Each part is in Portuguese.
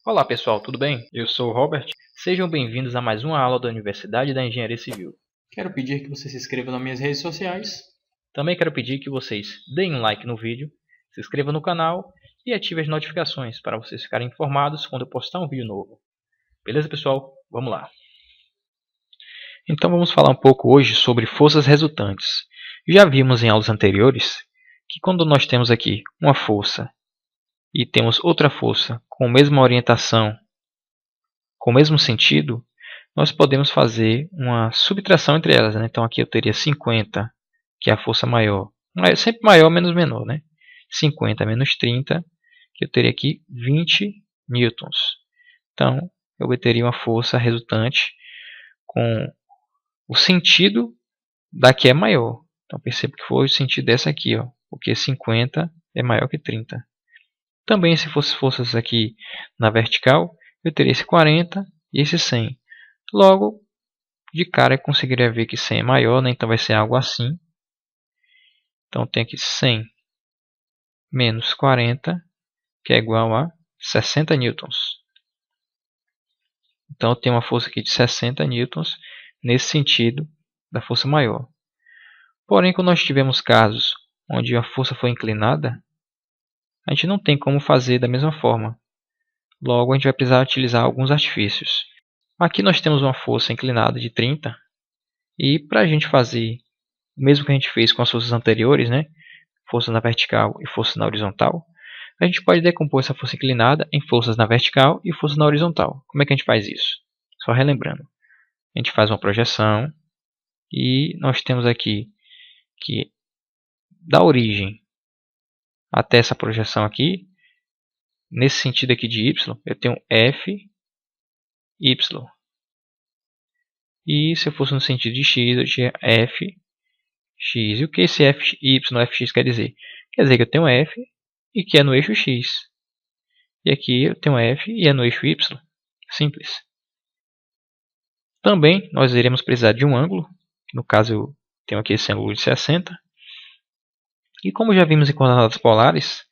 Olá pessoal, tudo bem? Eu sou o Robert. Sejam bem-vindos a mais uma aula da Universidade da Engenharia Civil. Quero pedir que você se inscreva nas minhas redes sociais. Também quero pedir que vocês deem um like no vídeo, se inscrevam no canal e ativem as notificações para vocês ficarem informados quando eu postar um vídeo novo. Beleza, pessoal? Vamos lá. Então vamos falar um pouco hoje sobre forças resultantes. Já vimos em aulas anteriores que quando nós temos aqui uma força e temos outra força com a mesma orientação, com o mesmo sentido, nós podemos fazer uma subtração entre elas, né? Então aqui eu teria 50, que é a força maior. Sempre maior menos menor, né? 50 menos 30, que eu teria aqui 20 newtons. Então eu obteria uma força resultante com o sentido da que é maior. Então perceba que foi o sentido dessa aqui, ó, porque 50 é maior que 30. Também se fosse forças aqui na vertical, eu teria esse 40 e esse 100. Logo, de cara eu conseguiria ver que 100 é maior, né? Então vai ser algo assim. Então tem aqui 100 menos 40, que é igual a 60 newtons. Então eu tenho uma força aqui de 60 newtons nesse sentido da força maior. Porém, quando nós tivemos casos onde a força foi inclinada, a gente não tem como fazer da mesma forma. Logo, a gente vai precisar utilizar alguns artifícios. Aqui nós temos uma força inclinada de 30, e para a gente fazer o mesmo que a gente fez com as forças anteriores, né? Força na vertical e força na horizontal, a gente pode decompor essa força inclinada em forças na vertical e força na horizontal. Como é que a gente faz isso? Só relembrando. A gente faz uma projeção e nós temos aqui que da origem até essa projeção aqui, nesse sentido aqui de y, eu tenho f, y. E se eu fosse no sentido de x, eu tinha f, x. E o que esse f, y, fx quer dizer? Quer dizer que eu tenho f e que é no eixo x. E aqui eu tenho f e é no eixo y. Simples. Também nós iremos precisar de um ângulo. No caso eu tenho aqui esse ângulo de 60. E como já vimos em coordenadas polares,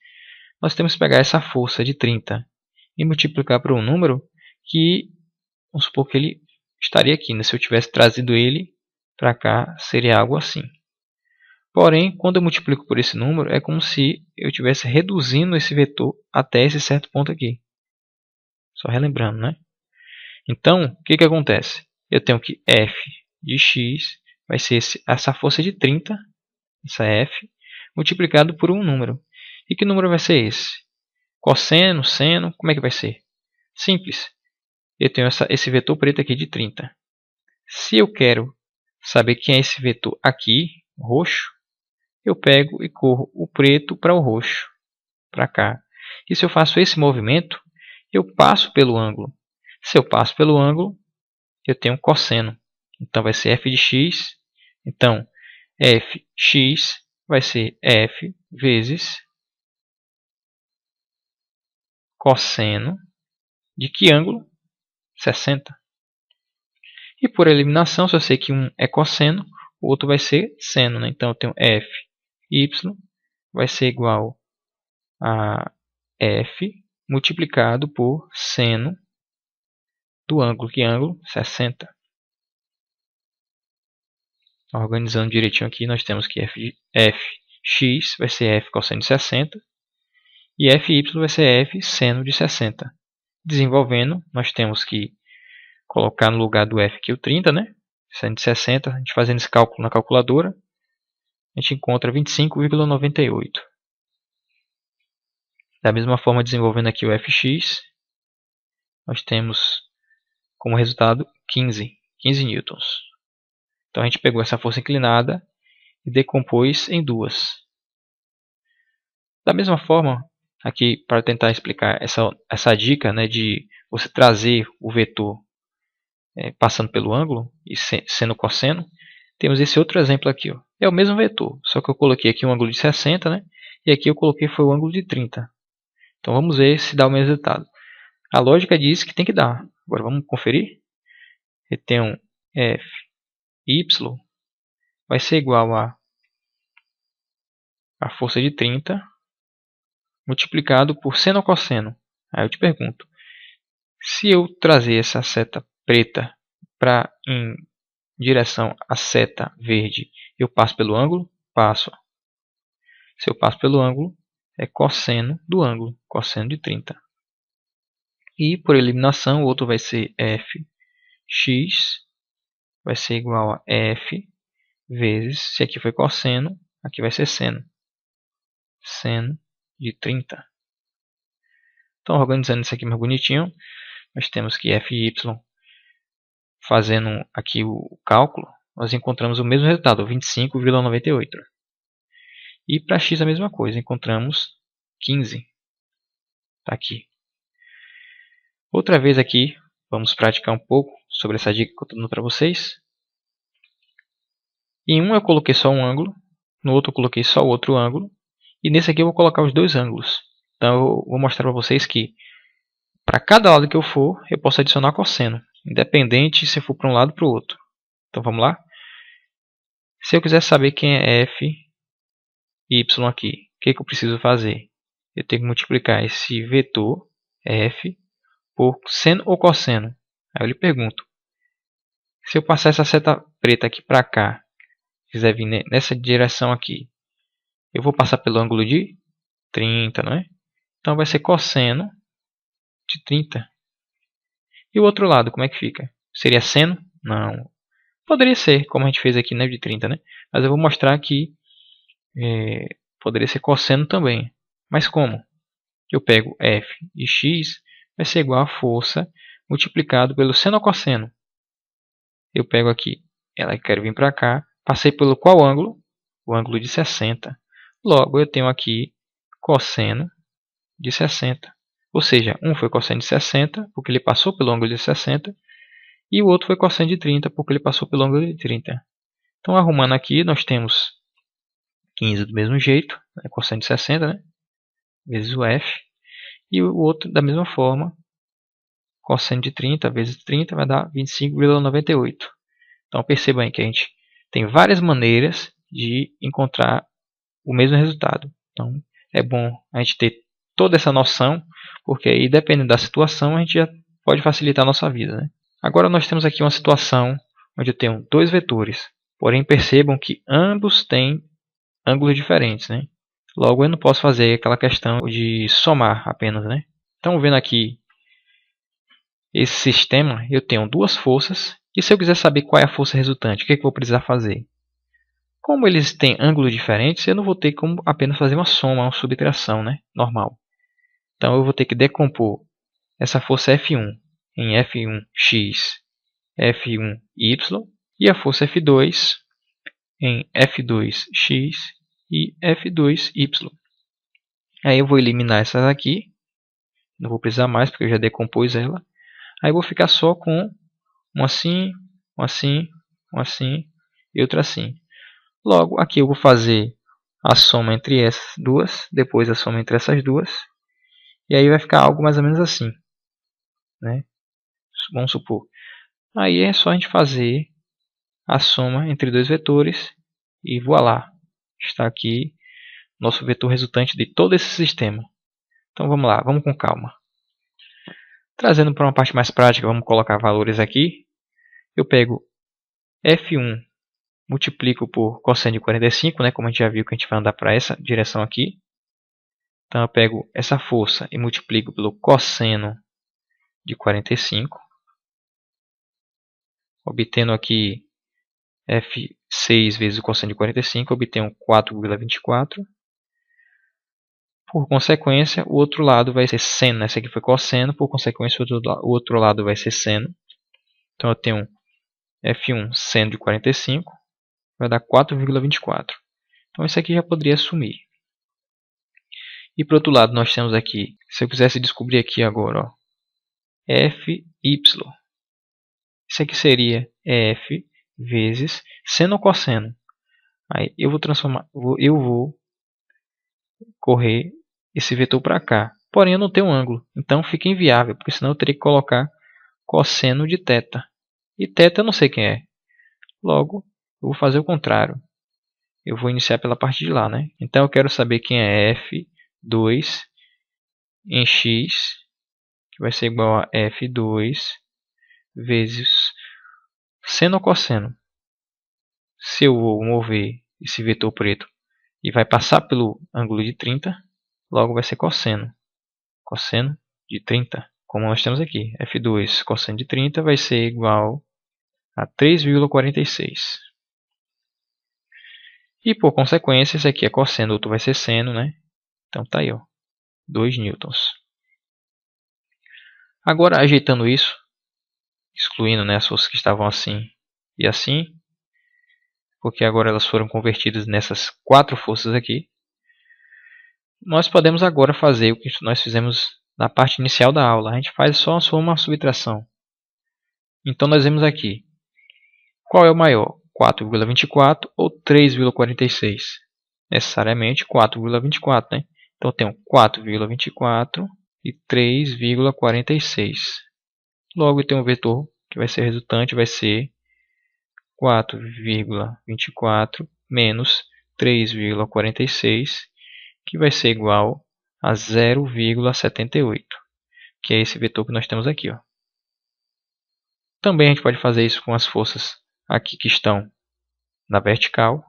nós temos que pegar essa força de 30 e multiplicar por um número que, vamos supor que ele estaria aqui, né? Se eu tivesse trazido ele para cá, seria algo assim. Porém, quando eu multiplico por esse número, é como se eu estivesse reduzindo esse vetor até esse certo ponto aqui. Só relembrando, né? Então, o que acontece? Eu tenho que f de x vai ser essa força de 30, essa f, multiplicado por um número. E que número vai ser esse? Cosseno, seno, como é que vai ser? Simples. Eu tenho esse vetor preto aqui de 30. Se eu quero saber quem é esse vetor aqui, roxo, eu pego e corro o preto para o roxo, para cá. E se eu faço esse movimento, eu passo pelo ângulo. Se eu passo pelo ângulo, eu tenho cosseno. Então vai ser f de x. Então, fx vai ser f vezes cosseno de que ângulo? 60. E por eliminação, se eu sei que um é cosseno, o outro vai ser seno, né? Então eu tenho f y vai ser igual a f multiplicado por seno do ângulo. Que ângulo? 60. Organizando direitinho aqui, nós temos que fx vai ser f cosseno de 60 e fy vai ser f seno de 60. Desenvolvendo, nós temos que colocar no lugar do f aqui o 30, né? Seno de 60, a gente fazendo esse cálculo na calculadora, a gente encontra 25,98. Da mesma forma, desenvolvendo aqui o fx, nós temos como resultado 15 newtons. Então a gente pegou essa força inclinada e decompôs em duas. Da mesma forma, aqui para tentar explicar essa dica, né, de você trazer o vetor passando pelo ângulo e sendo cosseno, temos esse outro exemplo aqui. Ó. É o mesmo vetor, só que eu coloquei aqui um ângulo de 60, né, e aqui eu coloquei foi o ângulo de 30. Então vamos ver se dá o mesmo resultado. A lógica diz que tem que dar. Agora vamos conferir. Eu tenho f y vai ser igual a força de 30 multiplicado por seno cosseno. Aí eu te pergunto, Se eu trazer essa seta preta em direção à seta verde, eu passo pelo ângulo? Passo. Se eu passo pelo ângulo, é cosseno do ângulo, cosseno de 30. E por eliminação, o outro vai ser fx, vai ser igual a f vezes, se aqui foi cosseno, aqui vai ser seno. Seno de 30. Então, organizando isso aqui mais bonitinho, nós temos que fy, fazendo aqui o cálculo, nós encontramos o mesmo resultado, 25,98. E para x a mesma coisa, encontramos 15. Está aqui. Outra vez aqui, vamos praticar um pouco sobre essa dica que eu estou dando para vocês. Em um eu coloquei só um ângulo, no outro eu coloquei só o outro ângulo, e nesse aqui eu vou colocar os dois ângulos. Então eu vou mostrar para vocês que para cada lado que eu for, eu posso adicionar cosseno, independente se for para um lado ou para o outro. Então vamos lá? Se eu quiser saber quem é f, y aqui, o que eu preciso fazer? Eu tenho que multiplicar esse vetor f por seno ou cosseno. Aí eu lhe pergunto, se eu passar essa seta preta aqui para cá, quiser vir nessa direção aqui, eu vou passar pelo ângulo de 30, não é? Então vai ser cosseno de 30. E o outro lado, como é que fica? Seria seno? Não. Poderia ser, como a gente fez aqui, né, de 30, né? Mas eu vou mostrar que poderia ser cosseno também. Mas como? Eu pego f de x, vai ser igual a força multiplicado pelo seno ou cosseno. Eu pego aqui, ela quer vir para cá, passei pelo qual ângulo? O ângulo de 60. Logo, eu tenho aqui cosseno de 60. Ou seja, um foi cosseno de 60, porque ele passou pelo ângulo de 60, e o outro foi cosseno de 30, porque ele passou pelo ângulo de 30. Então, arrumando aqui, nós temos 15 do mesmo jeito, né, cosseno de 60, né, vezes o f, e o outro da mesma forma, cosseno de 30 vezes 30 vai dar 25,98. Então, percebam aí que a gente tem várias maneiras de encontrar o mesmo resultado. Então, é bom a gente ter toda essa noção, porque aí, dependendo da situação, a gente já pode facilitar a nossa vida, né? Agora nós temos aqui uma situação onde eu tenho dois vetores, porém percebam que ambos têm ângulos diferentes, né? Logo, eu não posso fazer aquela questão de somar apenas, né? Então, vendo aqui esse sistema, eu tenho duas forças, e se eu quiser saber qual é a força resultante, o que eu vou precisar fazer? Como eles têm ângulos diferentes, eu não vou ter como apenas fazer uma soma, uma subtração, né? Normal. Então eu vou ter que decompor essa força F1 em F1x, F1y, e a força F2 em F2x e F2y. Aí eu vou eliminar essas aqui, não vou precisar mais porque eu já decompus ela. Aí eu vou ficar só com um assim, um assim, um assim e outro assim. Logo, aqui eu vou fazer a soma entre essas duas, depois a soma entre essas duas, e aí vai ficar algo mais ou menos assim, né? Vamos supor. Aí é só a gente fazer a soma entre dois vetores e voilá, está aqui nosso vetor resultante de todo esse sistema. Então vamos lá, vamos com calma. Trazendo para uma parte mais prática, vamos colocar valores aqui. Eu pego F1, multiplico por cosseno de 45, né, como a gente já viu que a gente vai andar para essa direção aqui. Então eu pego essa força e multiplico pelo cosseno de 45, obtendo aqui F6 vezes o cosseno de 45, obtenho 4,24. Por consequência, o outro lado vai ser seno. Esse aqui foi cosseno, por consequência, o outro lado vai ser seno. Então eu tenho F1 seno de 45, vai dar 4,24. Então isso aqui já poderia sumir. E por outro lado, nós temos aqui, se eu quisesse descobrir aqui agora, ó, Fy. Isso aqui seria F vezes seno ou cosseno. Aí eu vou correr esse vetor para cá. Porém, eu não tenho um ângulo, então fica inviável, porque senão eu teria que colocar cosseno de θ. E θ eu não sei quem é. Logo, eu vou fazer o contrário. Eu vou iniciar pela parte de lá, né? Então eu quero saber quem é F2 em x, que vai ser igual a F2 vezes seno ou cosseno. Se eu vou mover esse vetor preto e vai passar pelo ângulo de 30, logo vai ser cosseno. Cosseno de 30, como nós temos aqui. F2 cosseno de 30 vai ser igual a 3,46. E por consequência, esse aqui é cosseno, outro vai ser seno, né? Então tá aí, ó, 2 newtons. Agora, ajeitando isso, excluindo, né, as forças que estavam assim e assim, porque agora elas foram convertidas nessas 4 forças aqui, nós podemos agora fazer o que nós fizemos na parte inicial da aula. A gente faz só uma subtração. Então nós vemos aqui, qual é o maior? 4,24 ou 3,46? Necessariamente 4,24, né? Então eu tenho 4,24 e 3,46. Logo eu tenho um vetor que vai ser resultante, vai ser 4,24 menos 3,46, que vai ser igual a 0,78, que é esse vetor que nós temos aqui, ó. Também a gente pode fazer isso com as forças aqui que estão na vertical,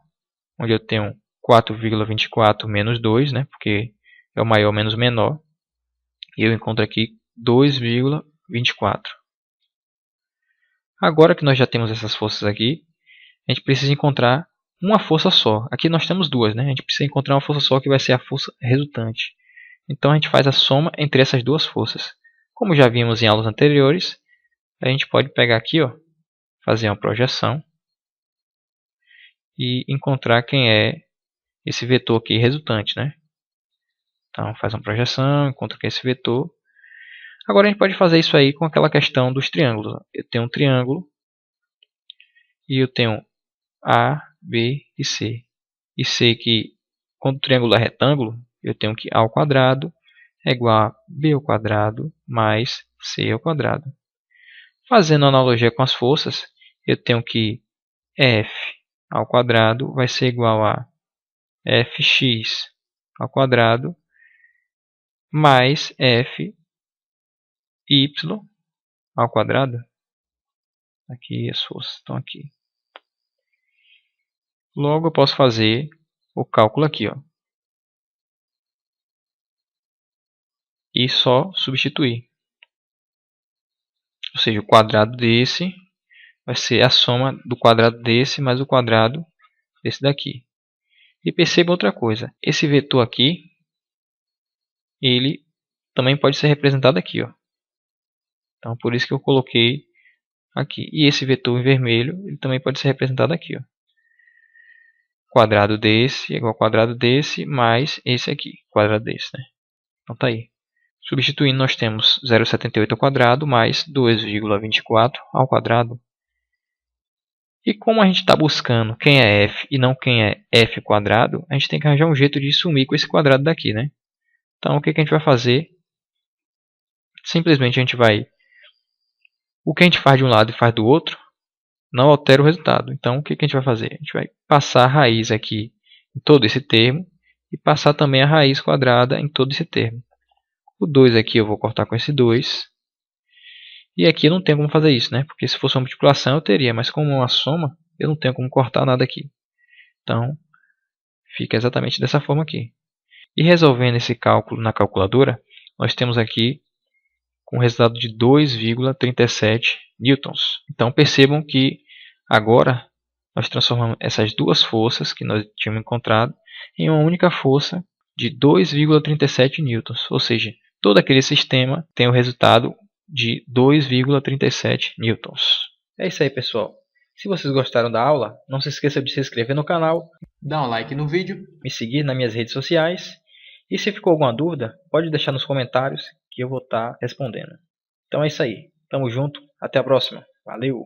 onde eu tenho 4,24 menos 2, né, porque é o maior menos o menor, e eu encontro aqui 2,24. Agora que nós já temos essas forças aqui, a gente precisa encontrar uma força só. Aqui nós temos duas, né? A gente precisa encontrar uma força só que vai ser a força resultante. Então a gente faz a soma entre essas duas forças. Como já vimos em aulas anteriores, a gente pode pegar aqui, ó, fazer uma projeção e encontrar quem é esse vetor aqui resultante, né? Então faz uma projeção, encontra quem é esse vetor. Agora a gente pode fazer isso aí com aquela questão dos triângulos. Eu tenho um triângulo e eu tenho A, B e C. E sei que quando o triângulo é retângulo, eu tenho que A ao quadrado é igual a B ao quadrado mais C ao quadrado. Fazendo analogia com as forças, eu tenho que F ao quadrado vai ser igual a Fx ao quadrado mais Fy ao quadrado. Aqui as forças estão aqui. Logo eu posso fazer o cálculo aqui, ó, e só substituir. Ou seja, o quadrado desse vai ser a soma do quadrado desse mais o quadrado desse daqui. E perceba outra coisa, esse vetor aqui, ele também pode ser representado aqui, ó. Então por isso que eu coloquei aqui. E esse vetor em vermelho, ele também pode ser representado aqui, ó. Quadrado desse é igual ao quadrado desse mais esse aqui, quadrado desse, né? Então tá aí. Substituindo, nós temos 0,78 ao quadrado mais 2,24 ao quadrado. E como a gente está buscando quem é f e não quem é f quadrado, a gente tem que arranjar um jeito de sumir com esse quadrado daqui, né? Então o que a gente vai fazer? Simplesmente a gente vai... O que a gente faz de um lado e faz do outro não altera o resultado. Então o que a gente vai fazer? A gente vai passar a raiz aqui em todo esse termo e passar também a raiz quadrada em todo esse termo. O 2 aqui eu vou cortar com esse 2. E aqui eu não tenho como fazer isso, né? Porque se fosse uma multiplicação eu teria, mas como é uma soma, eu não tenho como cortar nada aqui. Então, fica exatamente dessa forma aqui. E resolvendo esse cálculo na calculadora, nós temos aqui um resultado de 2,37 newtons. Então percebam que agora nós transformamos essas duas forças que nós tínhamos encontrado em uma única força de 2,37 newtons. Ou seja, todo aquele sistema tem o resultado de 2,37 newtons. É isso aí, pessoal. Se vocês gostaram da aula, não se esqueça de se inscrever no canal, Dá um like no vídeo, me seguir nas minhas redes sociais. E se ficou alguma dúvida, pode deixar nos comentários que eu vou estar respondendo. Então é isso aí. Tamo junto. Até a próxima. Valeu!